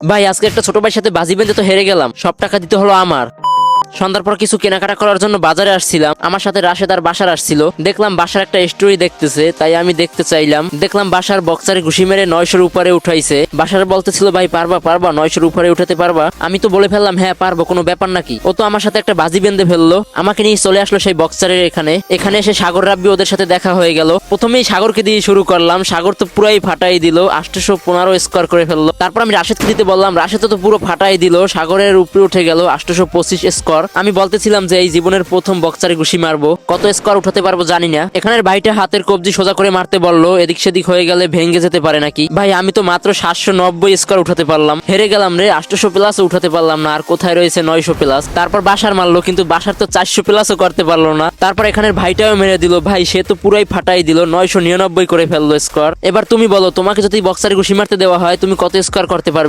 ভাই আজকে একটা ছোট ভাইয়ের সাথে বাজি বেঁধে তো হেরে গেলাম, সব টাকা দিতে হলো আমার। সন্ধ্যার পর কিছু কেনাকাটা করার জন্য বাজারে আসছিলাম, আমার সাথে রাশেদ আর বাসার আসছিল। দেখলাম বাসার একটা স্টোরি দেখতেছে, তাই আমি দেখতে চাইলাম। দেখলাম বাসার বক্সারে ঘুষি মেরে 900-র উপরে উঠাইছে। বাসার বলতেছিল ভাই পারবা পারবা 900-র উপরে উঠাতে পারবা? আমি তো বলে ফেললাম হ্যাঁ পারবো, কোনো ব্যাপার নাকি। ও তো আমার সাথে একটা বাজি বেঁধে ফেললো, আমাকে নিয়ে চলে আসলো সেই বক্সারের এখানে এসে সাগর রাব্বি ওদের সাথে দেখা হয়ে গেল। প্রথমেই সাগরকে দিয়ে শুরু করলাম, সাগর তো পুরাই ফাটাই দিল, 815 স্কোর করে ফেললো। তারপর আমি রাশেদকে দিতে বললাম, রাশেদ তো পুরো ফাটাই দিল, সাগরের উপরে উঠে গেল 825 স্কোর। আমি বলতেছিলাম যে এই জীবনের প্রথম বক্সারে ঘুষি মারবো, কত স্কোর উঠাতে পারবো জানি না। এখানের ভাইটা হাতের কবজি সোজা করে মারতে বললো, এদিক সেদিক হয়ে গেলে ভেঙে যেতে পারে নাকি। ভাই আমি তো মাত্র 790 স্কোর উঠাতে পারলাম, হেরে গেলাম রে। 800 প্লাস উঠাতে পারলাম না, আর কোথায় রয়েছে 900 প্লাস। তারপর বাসার মারলো, কিন্তু বাসার তো 400 প্লাসও করতে পারলো না। তারপর এখানের ভাইটাও মেরে দিল, ভাই সে তো পুরাই ফাটাই দিল, 999 করে ফেললো স্কোর। এবার তুমি বলো, তোমাকে যদি বক্সারে ঘুষি মারতে দেওয়া হয় তুমি কত স্কোর করতে পারবে?